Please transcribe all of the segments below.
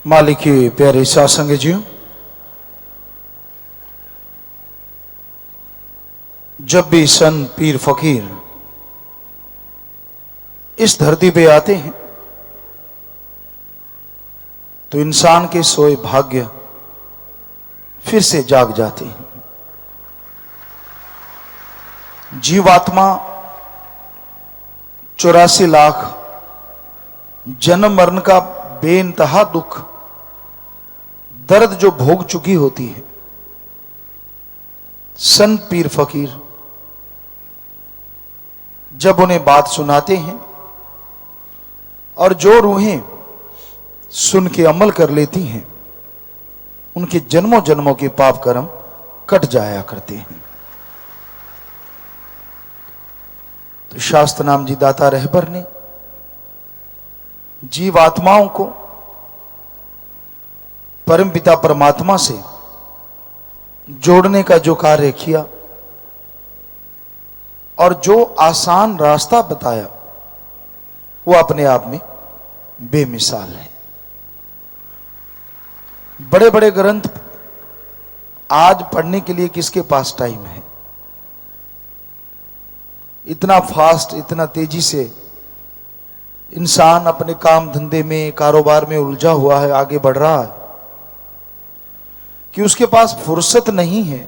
मालिक के प्यारे सासंग जी, जब भी संत पीर फकीर इस धरती पे आते हैं तो इंसान के सोए भाग्य फिर से जाग जाते हैं। जीवात्मा 84 लाख जन्म मरण का बेइंतहा दुख दर्द जो भोग चुकी होती है, संत पीर फकीर जब उन्हें बात सुनाते हैं और जो रूहें सुन के अमल कर लेती हैं, उनके जन्मों जन्मों के पाप कर्म कट जाया करते हैं। तो शास्त्र नाम जी दाता रहबर ने जीव आत्माओं को परमपिता परमात्मा से जोड़ने का जो कार्य किया और जो आसान रास्ता बताया, वो अपने आप में बेमिसाल है। बड़े बड़े ग्रंथ आज पढ़ने के लिए किसके पास टाइम है? इतना फास्ट, इतना तेजी से इंसान अपने काम धंधे में, कारोबार में उलझा हुआ है, आगे बढ़ रहा है कि उसके पास फुर्सत नहीं है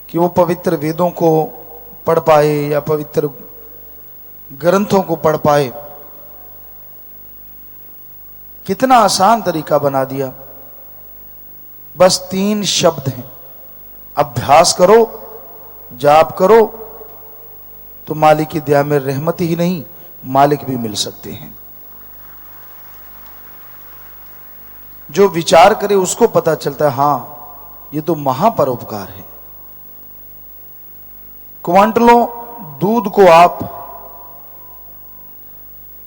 कि वो पवित्र वेदों को पढ़ पाए या पवित्र ग्रंथों को पढ़ पाए। कितना आसान तरीका बना दिया, बस 3 शब्द हैं, अभ्यास करो, जाप करो, तो मालिक की दया में रहमत ही नहीं, मालिक भी मिल सकते हैं। जो विचार करे उसको पता चलता है, हां ये तो महापरोपकार है। क्वांटलों दूध को आप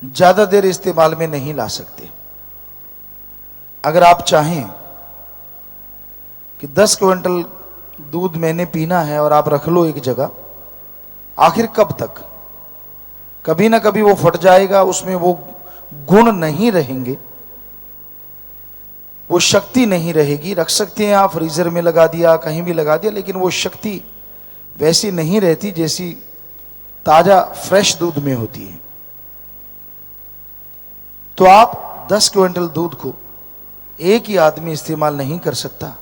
ज्यादा देर इस्तेमाल में नहीं ला सकते। अगर आप चाहें कि 10 क्विंटल दूध मैंने पीना है और आप रख लो एक जगह, आखिर कब तक? कभी ना कभी वो फट जाएगा, उसमें वो गुण नहीं रहेंगे, वो शक्ति नहीं रहेगी। रख सकते हैं आप, फ्रीजर में लगा दिया, कहीं भी लगा दिया, लेकिन वो शक्ति वैसी नहीं रहती जैसी ताजा फ्रेश दूध में होती है। तो आप 10 क्विंटल दूध को एक ही आदमी इस्तेमाल नहीं कर सकता,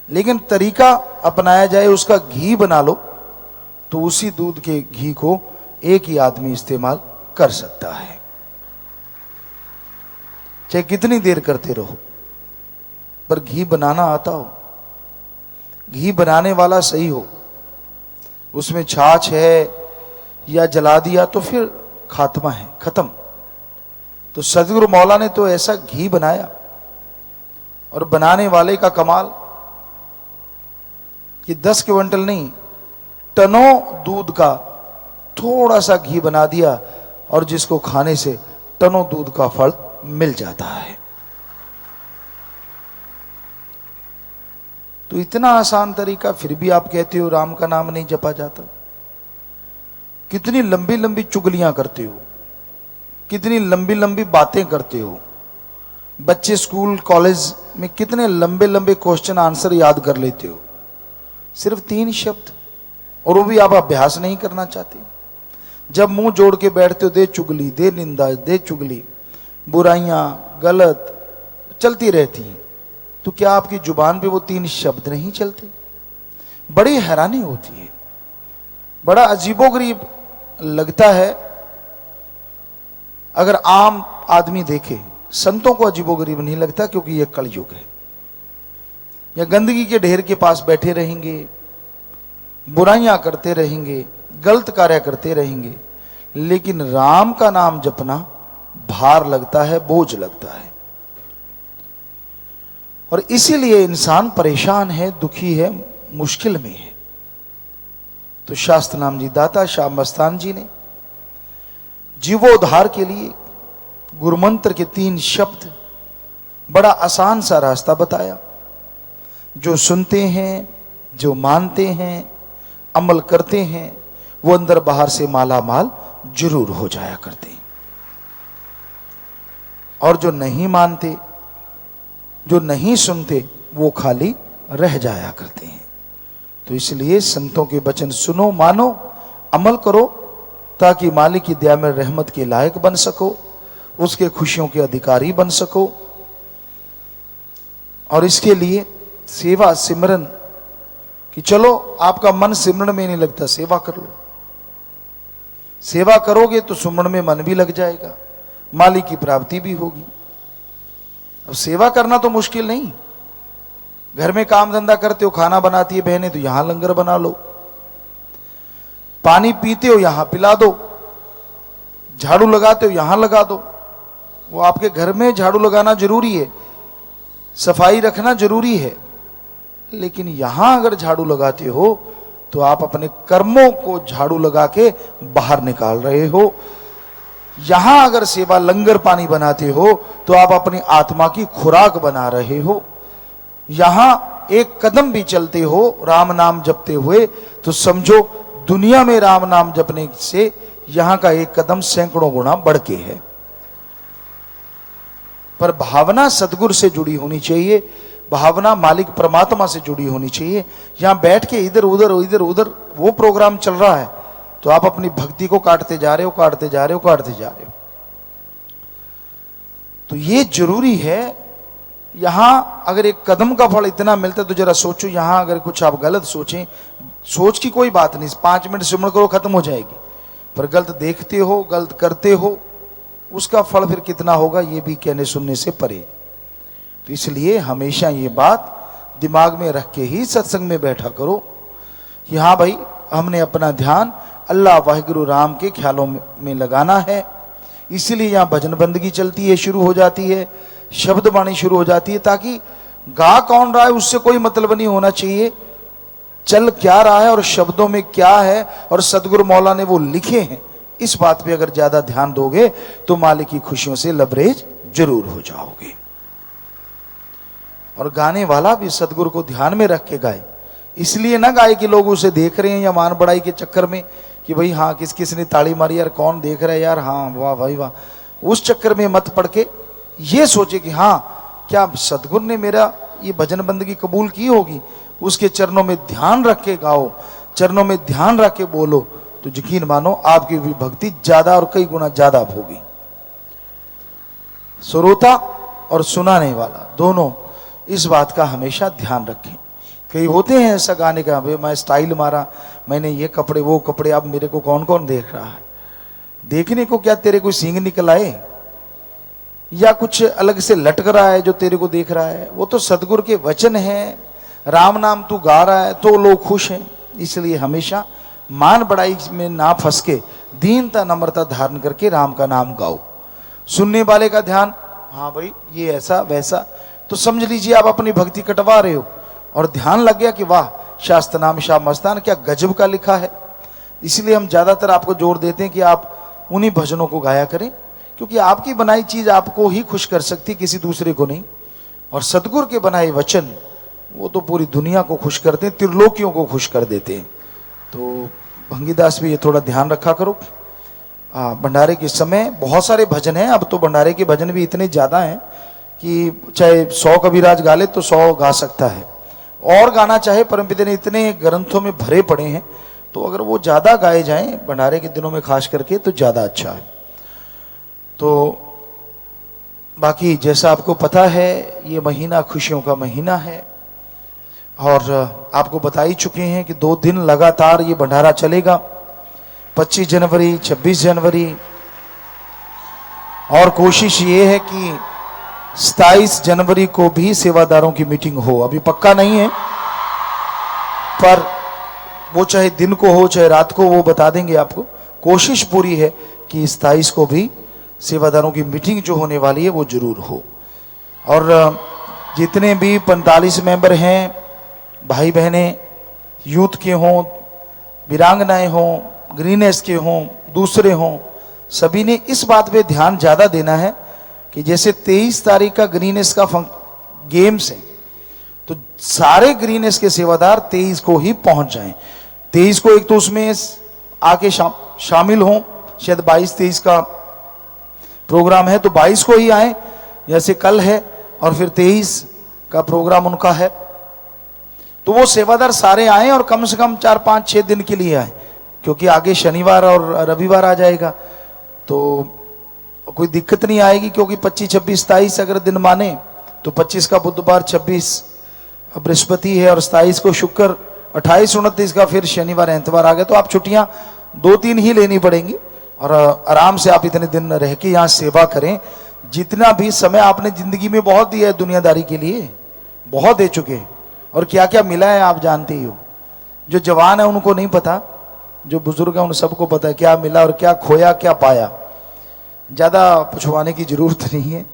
लेकिन तरीका अपनाया जाए, उसका घी बना लो, तो उसी दूध के घी को एक ही आदमी इस्तेमाल कर सकता है, चाहे कितनी देर करते रहो, पर घी बनाना आता हो, घी बनाने वाला सही हो। उसमें छाछ है या जला दिया तो फिर खात्मा है, खत्म। तो सदगुरु मौला ने तो ऐसा घी बनाया, और बनाने वाले का कमाल कि 10 क्विंटल नहीं, टनों दूध का थोड़ा सा घी बना दिया, और जिसको खाने से टनों दूध का फल मिल जाता है। तो इतना आसान तरीका, फिर भी आप कहते हो राम का नाम नहीं जपा जाता। कितनी लंबी लंबी चुगलियां करते हो, कितनी लंबी लंबी बातें करते हो। बच्चे स्कूल कॉलेज में कितने लंबे लंबे क्वेश्चन आंसर याद कर लेते हो, सिर्फ 3 शब्द, और वो भी आप अभ्यास नहीं करना चाहते। जब मुंह जोड़ के बैठते हो, दे चुगली, दे निंदा, दे चुगली, बुराइयां, गलत चलती रहती हैं, तो क्या आपकी जुबान पे वो 3 शब्द नहीं चलते? बड़ी हैरानी होती है, बड़ा अजीबोगरीब लगता है। अगर आम आदमी देखे, संतों को अजीबोगरीब नहीं लगता, क्योंकि यह कलयुग है। या गंदगी के ढेर के पास बैठे रहेंगे, बुराइयां करते रहेंगे, गलत कार्य करते रहेंगे, लेकिन राम का नाम जपना भार लगता है, बोझ लगता है। और इसीलिए इंसान परेशान है, दुखी है, मुश्किल में है। तो शास्त्र नाम जी दाता श्याम मस्तान जी ने जीवोद्धार के लिए गुरुमंत्र के 3 शब्द, बड़ा आसान सा रास्ता बताया। जो सुनते हैं, जो मानते हैं, अमल करते हैं, वो अंदर बाहर से माला माल जरूर हो जाया करते हैं। और जो नहीं मानते, जो नहीं सुनते वो खाली रह जाया करते हैं। तो इसलिए संतों के वचन सुनो, मानो, अमल करो, ताकि मालिक की दया में रहमत के लायक बन सको, उसके खुशियों के अधिकारी बन सको। और इसके लिए सेवा सिमरन, कि चलो आपका मन सिमरन में नहीं लगता, सेवा कर लो। सेवा करोगे तो सुमरन में मन भी लग जाएगा, मालिक की प्राप्ति भी होगी। अब सेवा करना तो मुश्किल नहीं, घर में काम धंधा करते हो, खाना बनाती है बहनें, तो यहां लंगर बना लो, पानी पीते हो यहां पिला दो, झाड़ू लगाते हो यहां लगा दो। वो आपके घर में झाड़ू लगाना जरूरी है, सफाई रखना जरूरी है, लेकिन यहां अगर झाड़ू लगाते हो तो आप अपने कर्मों को झाड़ू लगा के बाहर निकाल रहे हो। यहां अगर सेवा लंगर पानी बनाते हो तो आप अपनी आत्मा की खुराक बना रहे हो। यहां एक कदम भी चलते हो राम नाम जपते हुए तो समझो दुनिया में राम नाम जपने से यहां का एक कदम सैकड़ों गुना बढ़ के है। पर भावना सदगुरु से जुड़ी होनी चाहिए, भावना मालिक परमात्मा से जुड़ी होनी चाहिए। यहां बैठ के इधर उधर वो प्रोग्राम चल रहा है तो आप अपनी भक्ति को काटते जा रहे हो। तो ये जरूरी है। यहां अगर एक कदम का फल इतना मिलता है तो जरा सोचो, यहां अगर कुछ आप गलत सोचें, सोच की कोई बात नहीं, 5 मिनट सिमरन करो खत्म हो जाएगी, पर गलत देखते हो, गलत करते हो, उसका फल फिर कितना होगा ये भी कहने सुनने से परे। तो इसलिए हमेशा ये बात दिमाग में रख के ही सत्संग में बैठा करो कि हाँ भाई, हमने अपना ध्यान अल्लाह वाहिगुरु राम के ख्यालों में लगाना है। इसलिए यहाँ भजन बंदगी चलती है, शुरू हो जाती है, शब्द वाणी शुरू हो जाती है, ताकि गा कौन रहा है उससे कोई मतलब नहीं होना चाहिए, चल क्या रहा है और शब्दों में क्या है और सदगुरु मौला ने वो लिखे हैं, इस बात पे अगर ज्यादा ध्यान दोगे तो मालिक की खुशियों से लबरेज जरूर हो जाओगे। और गाने वाला भी सदगुरु को ध्यान में रख के गाए, इसलिए ना गाए कि लोग उसे देख रहे हैं या मान बढ़ाई के चक्कर में कि भाई हाँ किस किस ने ताली मारी यार, कौन देख रहा है यार, हाँ वाह भाई वाह, उस चक्कर में मत पड़ के ये सोचे कि हाँ क्या सदगुरु ने मेरा ये भजन बंदगी कबूल की होगी। उसके चरणों में ध्यान रख के गाओ, चरणों में ध्यान रख के बोलो, तो यकीन मानो आपकी भी भक्ति ज्यादा और कई गुना ज्यादा होगी। श्रोता और सुनाने वाला दोनों इस बात का हमेशा ध्यान रखें। कई होते हैं ऐसा गाने का, भाई मैं स्टाइल मारा, मैंने ये कपड़े वो कपड़े, अब मेरे को कौन कौन देख रहा है। देखने को क्या, तेरे कोई सींग निकल आए या कुछ अलग से लटक रहा है जो तेरे को देख रहा है, वो तो सदगुरु के वचन है, राम नाम तू गा रहा है तो लोग खुश हैं। इसलिए हमेशा मान बड़ाई में ना फंस के दीनता नम्रता धारण करके राम का नाम गाओ। सुनने वाले का ध्यान, हाँ भाई ये ऐसा वैसा, तो समझ लीजिए आप अपनी भक्ति कटवा रहे हो और ध्यान लग गया कि वाह शास्त्र नाम शाह मस्तान क्या गजब का लिखा है। इसलिए हम ज्यादातर आपको जोर देते हैं कि आप उन्हीं भजनों को गाया करें, क्योंकि आपकी बनाई चीज आपको ही खुश कर सकती, किसी दूसरे को नहीं। और सदगुरु के बनाए वचन वो तो पूरी दुनिया को खुश करते हैं, त्रिलोकियों को खुश कर देते हैं। तो भंगीदास भी ये थोड़ा ध्यान रखा करो। भंडारे के समय बहुत सारे भजन हैं, अब तो भंडारे के भजन भी इतने ज्यादा हैं कि चाहे 100 कबीराज गा ले तो 100 गा सकता है, और गाना चाहे परमपिता ने इतने ग्रंथों में भरे पड़े हैं, तो अगर वो ज्यादा गाए जाएं भंडारे के दिनों में खास करके तो ज्यादा अच्छा है। तो बाकी जैसा आपको पता है ये महीना खुशियों का महीना है, और आपको बता ही चुके हैं कि 2 दिन लगातार ये भंडारा चलेगा, 25 जनवरी 26 जनवरी, और कोशिश ये है कि 27 जनवरी को भी सेवादारों की मीटिंग हो। अभी पक्का नहीं है, पर वो चाहे दिन को हो चाहे रात को, वो बता देंगे आपको। कोशिश पूरी है कि 27 को भी सेवादारों की मीटिंग जो होने वाली है वो जरूर हो। और जितने भी 45 मेंबर हैं, भाई बहने, यूथ के हों, वीरांगनाएं हों, ग्रीनेस के हों, दूसरे हों, सभी ने इस बात पे ध्यान ज्यादा देना है कि जैसे 23 तारीख का ग्रीनेस का गेम्स है, तो सारे ग्रीनेस के सेवादार 23 को ही पहुंच जाएं। 23 को एक तो उसमें आके शामिल हों, शायद 22-23 का प्रोग्राम है तो 22 को ही आए जैसे कल है, और फिर 23 का प्रोग्राम उनका है, तो वो सेवादार सारे आए और कम से कम 4 5 6 दिन के लिए आए, क्योंकि आगे शनिवार और रविवार आ जाएगा तो कोई दिक्कत नहीं आएगी। क्योंकि 25 26 27 अगर दिन माने तो 25 का बुधवार, 26 बृहस्पति है और 27 को शुक्र, 28 29 का फिर शनिवार एतवार आ गया, तो आप छुट्टियां 2-3 ही लेनी पड़ेंगी और आराम से आप इतने दिन रह के यहाँ सेवा करें। जितना भी समय आपने जिंदगी में बहुत दिया है दुनियादारी के लिए, बहुत दे चुके हैं, और क्या क्या मिला है आप जानते ही हो। जो जवान है उनको नहीं पता, जो बुजुर्ग है उन सबको पता है क्या मिला और क्या खोया क्या पाया। ज़्यादा पुछवाने की जरूरत नहीं है,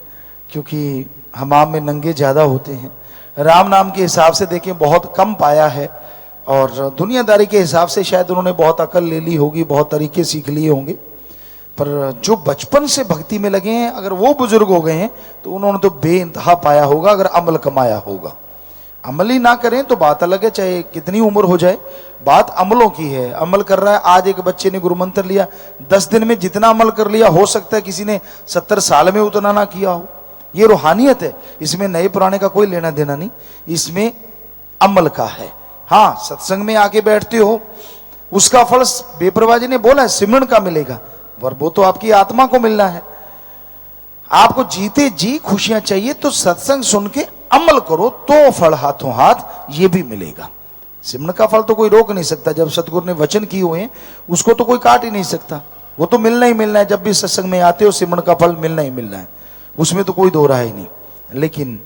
क्योंकि हमाम में नंगे ज़्यादा होते हैं। राम नाम के हिसाब से देखें बहुत कम पाया है, और दुनियादारी के हिसाब से शायद उन्होंने बहुत अकल ले ली होगी, बहुत तरीके सीख लिए होंगे, पर जो बचपन से भक्ति में लगे हैं अगर वो बुजुर्ग हो गए हैं तो उन्होंने तो बेइंतहा पाया होगा, अगर अमल कमाया होगा। अमल ही ना करें तो बात अलग है, चाहे कितनी उम्र हो जाए, बात अमलों की है। अमल कर रहा है, आज एक बच्चे ने गुरु मंत्र लिया, 10 दिन में जितना अमल कर लिया, हो सकता है किसी ने 70 साल में उतना ना किया हो। ये रूहानियत है, इसमें नए पुराने का कोई लेना देना नहीं, इसमें अमल का है। हाँ, सत्संग में आके बैठते हो उसका फल बेपरवाह जी ने बोला है सिमरन का मिलेगा, पर वो तो आपकी आत्मा को मिलना है। आपको जीते जी खुशियां चाहिए तो सत्संग सुन के अमल करो तो फल हाथों हाथ ये भी मिलेगा। सिमरन का फल तो कोई रोक नहीं सकता, जब सतगुरु ने वचन किए हुए हैं उसको तो कोई काट ही नहीं सकता, वो तो मिलना ही मिलना है। जब भी सत्संग में आते हो सिमरन का फल मिलना ही मिलना है, उसमें तो कोई दो राय ही नहीं। लेकिन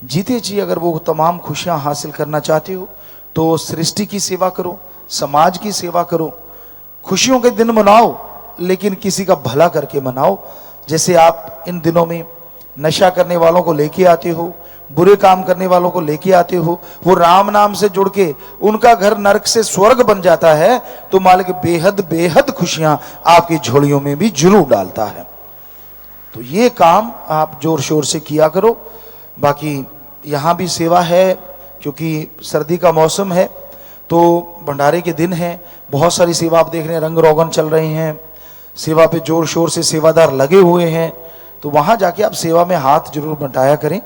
जीते जी अगर वो तमाम खुशियां हासिल करना चाहते हो तो सृष्टि की सेवा करो, समाज की सेवा करो, खुशियों के दिन मनाओ, लेकिन किसी का भला करके मनाओ। जैसे आप इन दिनों में नशा करने वालों को लेके आते हो, बुरे काम करने वालों को लेके आते हो, वो राम नाम से जुड़ के उनका घर नरक से स्वर्ग बन जाता है, तो मालिक बेहद बेहद खुशियां आपकी झोलियों में भी जरूर डालता है। तो ये काम आप जोर शोर से किया करो। बाकी यहाँ भी सेवा है, क्योंकि सर्दी का मौसम है तो भंडारे के दिन है, बहुत सारी सेवा आप देख रहे हैं, रंग रोगन चल रहे हैं, सेवा पे जोर शोर से सेवादार लगे हुए हैं। तो वहाँ जाके आप सेवा में हाथ जरूर बंटाया करें,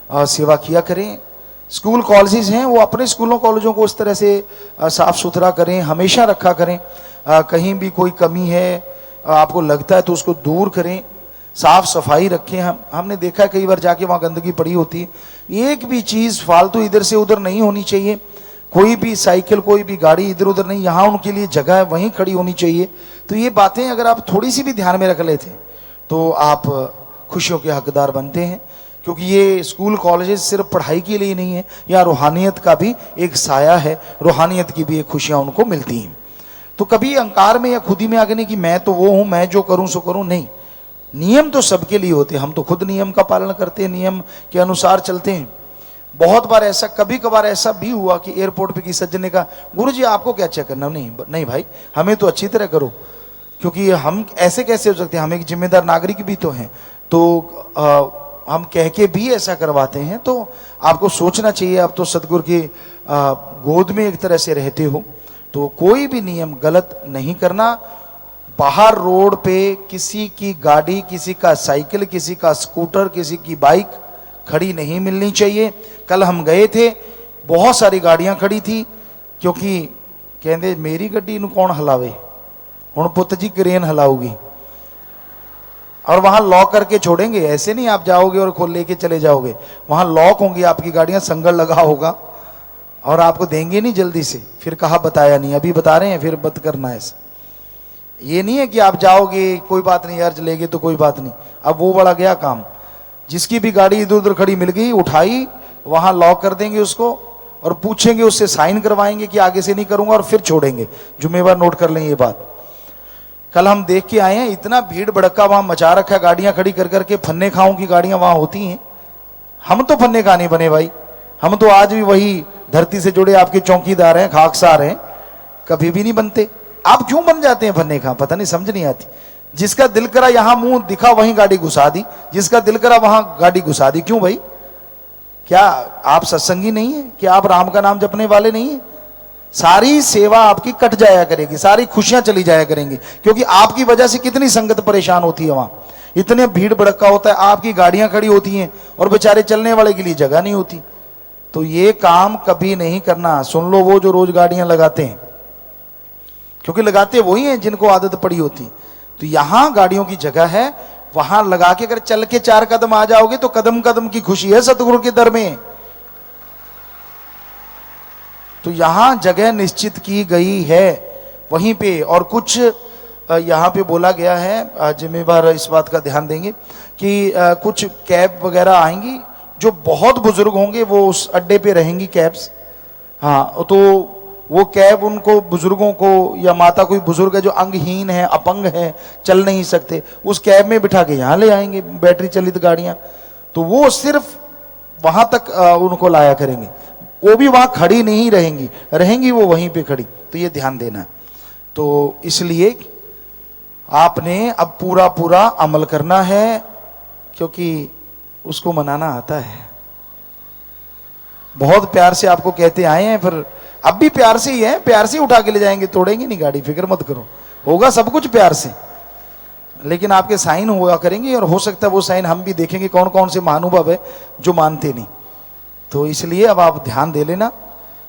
सेवा किया करें। स्कूल कॉलेजेस हैं, वो अपने स्कूलों कॉलेजों को उस तरह से साफ सुथरा करें, हमेशा रखा करें। कहीं भी कोई कमी है आपको लगता है तो उसको दूर करें, साफ सफाई रखें। हमने देखा है कई बार जाके वहाँ गंदगी पड़ी होती है, एक भी चीज़ फालतू इधर से उधर नहीं होनी चाहिए, कोई भी साइकिल कोई भी गाड़ी इधर उधर नहीं, यहाँ उनके लिए जगह है वहीं खड़ी होनी चाहिए। तो ये बातें अगर आप थोड़ी सी भी ध्यान में रख लेते तो आप खुशियों के हकदार बनते हैं। क्योंकि ये स्कूल कॉलेजेस सिर्फ पढ़ाई के लिए नहीं है, यहाँ रूहानियत का भी एक साया है, रूहानियत की भी एक खुशियाँ उनको मिलती हैं। तो कभी अहंकार में या खुदी में आगे नहीं कि मैं तो वो हूँ, मैं जो करूँ सो करूँ, नहीं। नियम तो सबके लिए होते हैं, हम तो खुद नियम का पालन करते हैं, नियम के अनुसार चलते हैं। बहुत बार ऐसा, कभी कभार ऐसा भी हुआ कि एयरपोर्ट पे किसी सज्जन ने कहा गुरुजी आपको क्या चेक करना, नहीं भाई हमें तो अच्छी तरह करो, क्योंकि हम ऐसे कैसे हो सकते हैं, हम एक जिम्मेदार नागरिक भी तो हैं, तो हम कह के भी ऐसा करवाते हैं। तो आपको सोचना चाहिए, आप तो सतगुरु की गोद में एक तरह से रहते हो, तो कोई भी नियम गलत नहीं करना। बाहर रोड पे किसी की गाड़ी, किसी का साइकिल, किसी का स्कूटर, किसी की बाइक खड़ी नहीं मिलनी चाहिए। कल हम गए थे, बहुत सारी गाड़ियां खड़ी थी, क्योंकि कहते मेरी गड्डी नु कौन हलावे, हुण पुत जी क्रेन हलाऊगी, और वहां लॉक करके छोड़ेंगे। ऐसे नहीं आप जाओगे और खोल लेके चले जाओगे, वहां लॉक होंगी आपकी गाड़ियां, संगल लगा होगा और आपको देंगे नहीं जल्दी से। फिर कहा बताया नहीं, अभी बता रहे हैं, फिर बंद करना है। ऐसा ये नहीं है कि आप जाओगे कोई बात नहीं यार चलेगी तो कोई बात नहीं। अब वो बड़ा गया काम, जिसकी भी गाड़ी इधर उधर खड़ी मिल गई उठाई, वहां लॉक कर देंगे उसको और पूछेंगे, उससे साइन करवाएंगे कि आगे से नहीं करूंगा, और फिर छोड़ेंगे। जुम्मेवार नोट कर लें ये बात। कल हम देख के आए हैं, इतना भीड़ भड़का वहां मचा रखा है, गाड़ियां खड़ी कर करके, फन्ने खाओं की गाड़ियां वहां होती हैं। हम तो फन्ने खा नहीं बने भाई, हम तो आज भी वही धरती से जुड़े आपके चौकीदार हैं, खाकसार हैं, कभी भी नहीं बनते। आप क्यों बन जाते हैं फन्ने खा, पता नहीं, समझ नहीं आती। जिसका दिल करा यहां मुंह दिखा वहीं गाड़ी घुसा दी, जिसका दिल करा वहां गाड़ी घुसा दी। क्यों भाई, क्या आप सत्संगी नहीं है? क्या आप राम का नाम जपने वाले नहीं है? सारी सेवा आपकी कट जाया करेगी, सारी खुशियां चली जाया करेंगी, क्योंकि आपकी वजह से कितनी संगत परेशान होती है। वहां इतने भीड़ भड़का होता है, आपकी गाड़ियां खड़ी होती हैं और बेचारे चलने वाले के लिए जगह नहीं होती। तो ये काम कभी नहीं करना। सुन लो वो जो रोज गाड़ियां लगाते हैं, क्योंकि लगाते वही हैं जिनको आदत पड़ी होती। तो यहां गाड़ियों की जगह है, वहां लगा के अगर चल के 4 कदम आ जाओगे तो कदम कदम की खुशी है सतगुरु के दर में। तो यहां जगह निश्चित की गई है वहीं पे। और कुछ यहां पे बोला गया है, जिम्मेवार इस बात का ध्यान देंगे कि कुछ कैब वगैरह आएंगी, जो बहुत बुजुर्ग होंगे वो उस अड्डे पे रहेंगी कैब्स। हाँ, तो वो कैब उनको बुजुर्गों को, या माता कोई बुजुर्ग है जो अंगहीन है, अपंग है, चल नहीं सकते, उस कैब में बिठा के यहाँ ले आएंगे, बैटरी चलित गाड़ियां। तो वो सिर्फ वहां तक उनको लाया करेंगे, वो भी वहां खड़ी नहीं रहेंगी, रहेंगी वो वहीं पे खड़ी। तो ये ध्यान देना। तो इसलिए आपने अब पूरा पूरा अमल करना है, क्योंकि उसको मनाना आता है। बहुत प्यार से आपको कहते आए हैं, फिर अब भी प्यार से ही है, प्यार से उठा के ले जाएंगे, तोड़ेंगे नहीं गाड़ी, फिक्र मत करो, होगा सब कुछ प्यार से। लेकिन आपके साइन हुआ करेंगे, और हो सकता है वो साइन हम भी देखेंगे कौन कौन से महानुभाव है जो मानते नहीं। तो इसलिए अब आप ध्यान दे लेना।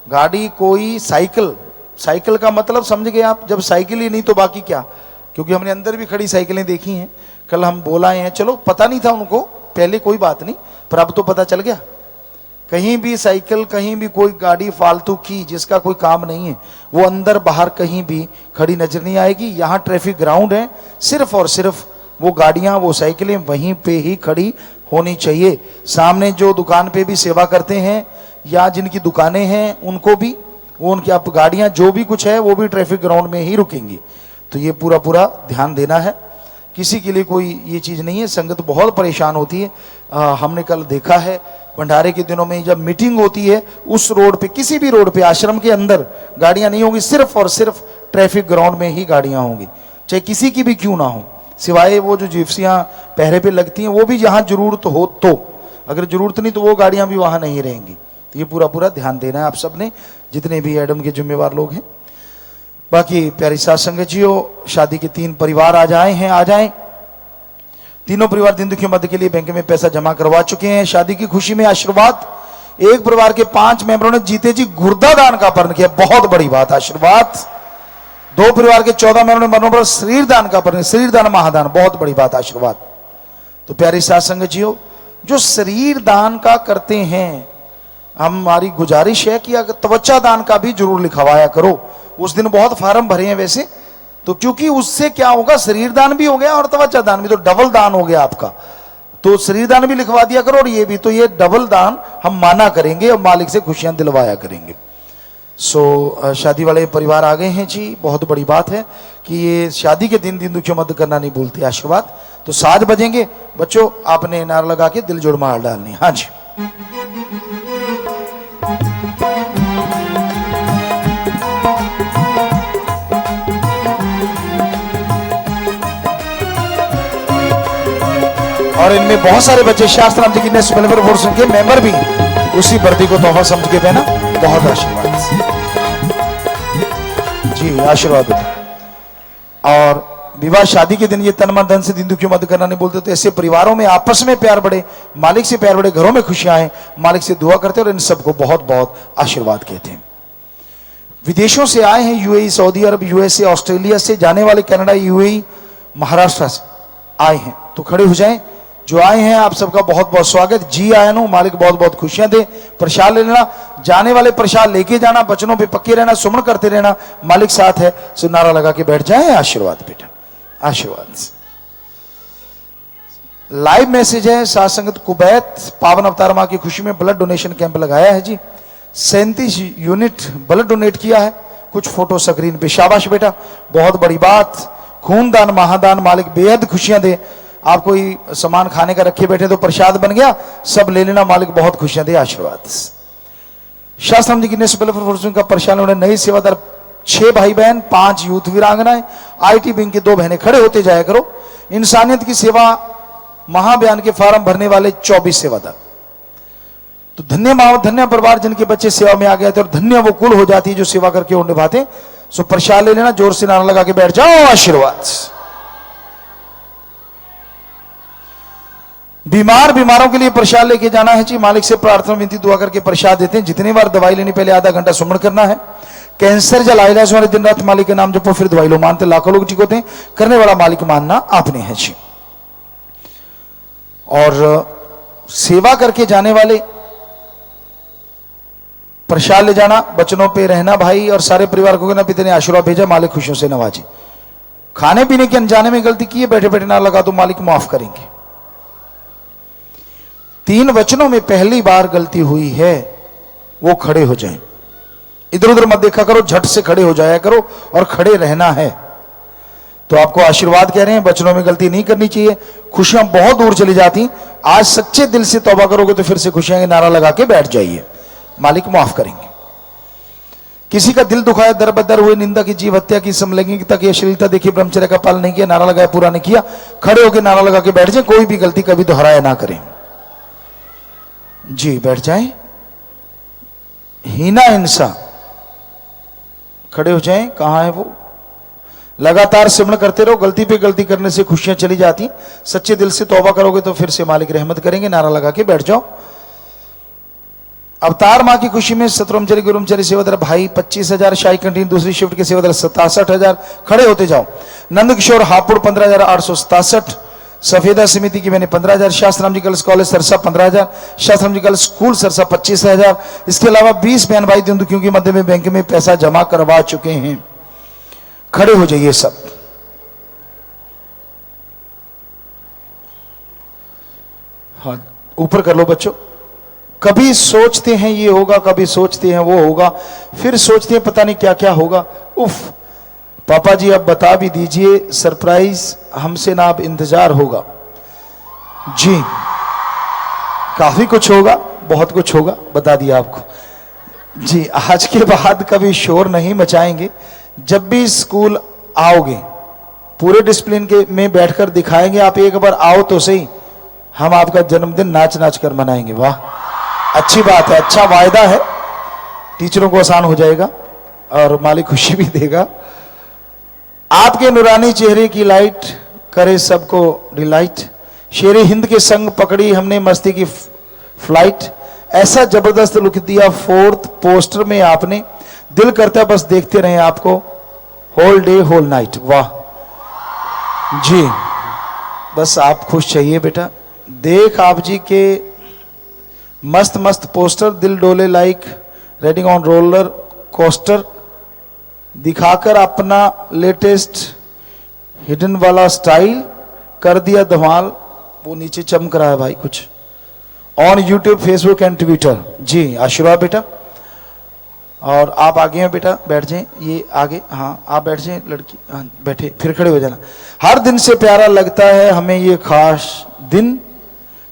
गाड़ी कोई साइकिल, साइकिल का मतलब समझ गए आप, जब साइकिल ही नहीं तो बाकी क्या, क्योंकि हमने अंदर भी खड़ी साइकिलें देखी हैं, कल हम बोलाए हैं। चलो पता नहीं था उनको पहले, कोई बात नहीं, पर अब तो पता चल गया। कहीं भी साइकिल, कहीं भी कोई गाड़ी फालतू की जिसका कोई काम नहीं है, वो अंदर बाहर कहीं भी खड़ी नजर नहीं आएगी। यहाँ ट्रैफिक ग्राउंड है, सिर्फ और सिर्फ वो गाड़ियां, वो साइकिलें वहीं पे ही खड़ी होनी चाहिए। सामने जो दुकान पे भी सेवा करते हैं या जिनकी दुकानें हैं उनको भी, वो उनकी आप गाड़ियां जो भी कुछ है वो भी ट्रैफिक ग्राउंड में ही रुकेंगी। तो ये पूरा पूरा ध्यान देना है। किसी के लिए कोई ये चीज नहीं है। संगत बहुत परेशान होती है। हमने कल देखा है भंडारे के दिनों में जब मीटिंग होती है, उस रोड पे, किसी भी रोड पे, आश्रम के अंदर गाड़ियां नहीं होंगी, सिर्फ और सिर्फ ट्रैफिक ग्राउंड में ही गाड़ियां होंगी, चाहे किसी की भी क्यों ना हो, सिवाय वो जो जिप्सियां पहरे पे लगती हैं, वो भी जहां जरूरत हो तो, अगर जरूरत नहीं तो वो गाड़ियां भी वहां नहीं रहेंगी। तो ये पूरा पूरा ध्यान देना है आप सबने, जितने भी एडम के जिम्मेवार लोग हैं। बाकी प्यारी साथ संगत जियो, शादी के 3 परिवार आज आए हैं, आ जाएं। तीनों परिवार दिन दुखी मध्य के लिए बैंक में पैसा जमा करवा चुके हैं। शादी की खुशी में आशीर्वाद। एक परिवार के 5 मेंबरों ने जीते जी गुर्दा दान का प्रण किया, बहुत बड़ी बात, आशीर्वाद। 2 परिवार के 14 मेंबरों ने मरणों पर शरीर दान का प्रण, शरीर दान महादान, बहुत बड़ी बात, आशीर्वाद। तो प्यारी साथ संगत जियो, जो शरीर दान का करते हैं, हमारी गुजारिश है कि अगर त्वचा दान का भी जरूर लिखवाया करो। उस दिन बहुत फार्म भरे हैं वैसे तो, क्योंकि उससे क्या होगा, शरीर दान भी हो गया और त्वचा दान भी, तो डबल दान हो गया आपका। तो शरीर दान भी लिखवा दिया करो और ये भी, तो ये डबल दान हम माना करेंगे और मालिक से खुशियां दिलवाया करेंगे। शादी वाले परिवार आ गए हैं जी, बहुत बड़ी बात है कि ये शादी के दिन दुखी मत करना नहीं भूलते, आशीर्वाद। तो 7 बजेंगे बच्चों, आपने नारा लगा के दिल जोड़ मार डालनी। हाँ जी। और इनमें बहुत सारे बच्चे शास्त्राम जी की नेशनल फोर्स के मेंबर भी उसी वर्दी को तोहफा समझ के देना, बहुत आशीर्वाद जी, आशीर्वाद। और विवाह शादी के दिन ये तन मन धन से दिन दुखी मत करना नहीं बोलते। तो ऐसे परिवारों में आपस में प्यार बढ़े, मालिक से प्यार बढ़े, घरों में खुशियां आए, मालिक से दुआ करते हैं और इन सबको बहुत बहुत आशीर्वाद कहते हैं। विदेशों से आए हैं, यूएई, सऊदी अरब, यूएसए, ऑस्ट्रेलिया से जाने वाले, कनाडा, यूएई, महाराष्ट्र से आए हैं, तो खड़े हो जाएं। जो आए हैं आप सबका बहुत बहुत स्वागत। जी आयन हो, मालिक बहुत बहुत खुशियां दे। प्रसाद ले लेना, जाने वाले प्रसाद लेके जाना, बचनों पे पक्के रहना, सुमन करते रहना, मालिक साथ है। सो नारा लगा के बैठ जाए, आशीर्वाद बेटा, आशीर्वाद। लाइव मैसेज है, साथ संगत कुवैत पावन अवतार मां की खुशी में ब्लड डोनेशन कैंप लगाया है जी। 37 यूनिट ब्लड डोनेट किया है। कुछ फोटो स्क्रीन पे, शाबाश बेटा, बहुत बड़ी बात। खून दान महादान, मालिक बेहद खुशियां दे। आप कोई सामान खाने का रखे बैठे तो प्रसाद बन गया, सब ले लेना, मालिक बहुत खुशियां दे, आशीर्वाद। शास्त्रम जी की नेशनल का प्रसाद उन्होंने नई सेवादार 6 भाई बहन, 5 यूथ वीरांगनाएं, आईटी विंग के 2 बहनें, खड़े होते जाया करो। इंसानियत की सेवा महाबयान के फार्म भरने वाले 24 सेवादार। तो धन्य माँ, धन्य परिवार जिनके बच्चे सेवा में आ गए थे, और धन्य वो कुल हो जाती है जो सेवा करके वो निभाते। सो प्रसाद ले लेना, जोर से नारा लगा के बैठ जाओ, आशीर्वाद। बीमारों के लिए प्रसाद लेके जाना है जी। मालिक से प्रार्थना विनती दुआ करके प्रसाद देते हैं। जितनी बार दवाई लेनी पहले आधा घंटा सुमन करना है। कैंसर या लाइलाज वाले दिन रात मालिक के नाम जपो, फिर दवाई लो। मानते लाखों लोग ठीक होते हैं, करने वाला मालिक मानना आपने है जी। और सेवा करके जाने वाले प्रसाद ले जाना, बचनों पे रहना भाई, और सारे परिवार को कहना पिता ने आशीर्वाद भेजा, मालिक खुशियों से नवाजे। खाने पीने के अनजाने में गलती की है, बैठे बैठे ना लगा तो मालिक माफ करेंगे। 3 वचनों में पहली बार गलती हुई है वो खड़े हो जाएं। इधर उधर मत देखा करो, झट से खड़े हो जाया करो और खड़े रहना है। तो आपको आशीर्वाद कह रहे हैं, वचनों में गलती नहीं करनी चाहिए, खुशियां बहुत दूर चली जाती। आज सच्चे दिल से तौबा करोगे तो फिर से खुशियां के नारा लगा के बैठ जाइए, मालिक माफ करेंगे। किसी का दिल दुखाया, दर बदर हुए, निंदा की, जीव हत्या की, समलैंगिकता की, अश्लीलता देखी, ब्रह्मचर्य का पालन नहीं किया, नारा लगाया पूरा नहीं किया, खड़े होकर नारा लगा के बैठ जाए। कोई भी गलती कभी दोहराया ना करें जी, बैठ जाएं। हीना हिंसा, खड़े हो जाएं। कहां है वो? लगातार सिमरण करते रहो, गलती पे गलती करने से खुशियां चली जाती। सच्चे दिल से तौबा करोगे तो फिर से मालिक रहमत करेंगे, नारा लगा के बैठ जाओ। अवतार मां की खुशी में सतरमचरी गुरुमचरी सेवादार भाई 25,000, शाही कंटीन दूसरी शिफ्ट के सेवादार 67,000। खड़े होते जाओ। नंद किशोर हापुड़ 15,867, सफेदा समिति की मैंने 15,000, शास्त्राम जी गर्ल्स कॉलेज सरसा 15,000, शास्त्राम जी गर्ल्स स्कूल सरसा 25,000। इसके अलावा 20 बहन भाई दिन दुखियों के मध्य में बैंक में पैसा जमा करवा चुके हैं। खड़े हो जाइए सब। हाँ, ऊपर कर लो बच्चों। कभी सोचते हैं ये होगा, कभी सोचते हैं वो होगा, फिर सोचते हैं पता नहीं क्या क्या होगा। उफ, पापा जी अब बता भी दीजिए, सरप्राइज हमसे ना अब इंतजार होगा जी। काफी कुछ होगा, बहुत कुछ होगा, बता दिया आपको जी। आज के बाद कभी शोर नहीं मचाएंगे। जब भी स्कूल आओगे पूरे डिसिप्लिन के में बैठकर दिखाएंगे। आप एक बार आओ तो सही, हम आपका जन्मदिन नाच नाच कर मनाएंगे। वाह, अच्छी बात है, अच्छा वायदा है। टीचरों को आसान हो जाएगा और मालिक खुशी भी देगा। आपके नुरानी चेहरे की लाइट करे सबको डिलाइट। शेरे हिंद के संग पकड़ी हमने मस्ती की फ्लाइट। ऐसा जबरदस्त लुक दिया 4th पोस्टर में आपने, दिल करता बस देखते रहे आपको होल डे होल नाइट। वाह जी, बस आप खुश चाहिए बेटा। देख आप जी के मस्त मस्त पोस्टर, दिल डोले like riding on roller coaster, दिखाकर अपना लेटेस्ट हिडन वाला स्टाइल कर दिया धमाल। वो नीचे चमक रहा है भाई कुछ, on YouTube, Facebook and Twitter जी। आशीर्वाद बेटा। और आप आगे हैं बेटा, बैठ जाएं। ये आगे, हाँ आप बैठ जाएं लड़की, हाँ बैठे, फिर खड़े हो जाना। हर दिन से प्यारा लगता है हमें ये खास दिन,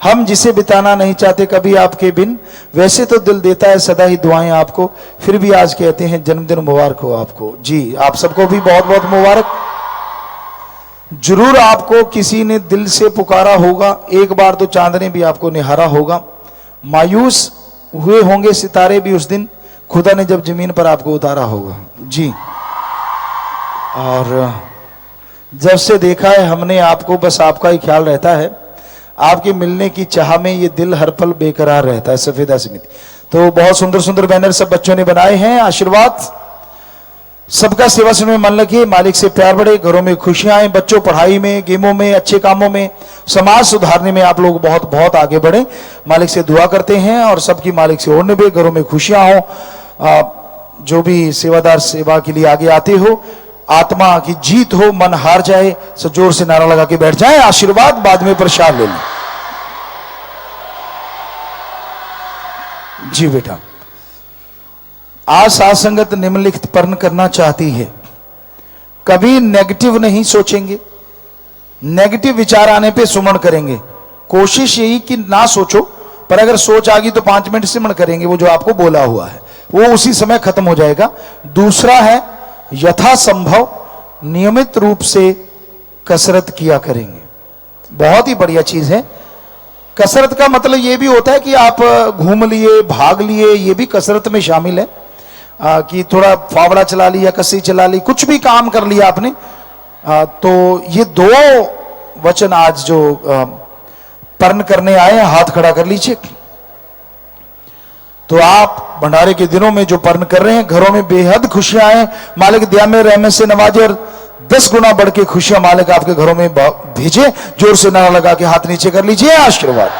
हम जिसे बिताना नहीं चाहते कभी आपके बिन। वैसे तो दिल देता है सदा ही दुआएं आपको, फिर भी आज कहते हैं जन्मदिन मुबारक हो आपको जी। आप सबको भी बहुत बहुत मुबारक। जरूर आपको किसी ने दिल से पुकारा होगा, एक बार तो चांद ने भी आपको निहारा होगा। मायूस हुए होंगे सितारे भी उस दिन, खुदा ने जब जमीन पर आपको उतारा होगा जी। और जब से देखा है हमने आपको, बस आपका ही ख्याल रहता है। आपके मिलने की चाह में ये दिल हर पल बेकरार रहता है। सफेदा समिति। तो बहुत सुंदर सुंदर बैनर सब बच्चों ने बनाए हैं। आशीर्वाद सबका सेवा में मन लगे, मालिक से प्यार बढ़े, घरों में खुशियां आए, बच्चों पढ़ाई में, गेमों में, अच्छे कामों में, समाज सुधारने में आप लोग बहुत बहुत आगे बढ़े। मालिक से दुआ करते हैं और सबकी मालिक से ओर निभे, घरों में खुशियां हो। जो भी सेवादार सेवा के लिए आगे आते हो, आत्मा की जीत हो, मन हार जाए, सो जोर से नारा लगा के बैठ जाए। आशीर्वाद बाद में प्रसाद ले लें जी बेटा। आज साथ संगत निम्नलिखित पर्ण करना चाहती है। कभी नेगेटिव नहीं सोचेंगे, नेगेटिव विचार आने पे सुमन करेंगे। कोशिश यही कि ना सोचो, पर अगर सोच आ गई तो 5 मिनट सिमरण करेंगे। वो जो आपको बोला हुआ है वो उसी समय खत्म हो जाएगा। दूसरा है यथासंभव नियमित रूप से कसरत किया करेंगे। बहुत ही बढ़िया चीज है। कसरत का मतलब ये भी होता है कि आप घूम लिए, भाग लिए, ये भी कसरत में शामिल है। कि थोड़ा फावड़ा चला लिया, कस्सी चला ली, कुछ भी काम कर लिया आपने। तो ये 2 वचन आज जो पर्ण करने आए हैं, हाथ खड़ा कर लीजिए। तो आप भंडारे के दिनों में जो पर्ण कर रहे हैं, घरों में बेहद खुशियां आए, मालिक दया में रहमत से नवाजे और 10 गुना बढ़ के खुशियां मालिक आपके घरों में भेजे। जोर से नारा लगा के हाथ नीचे कर लीजिए, आशीर्वाद।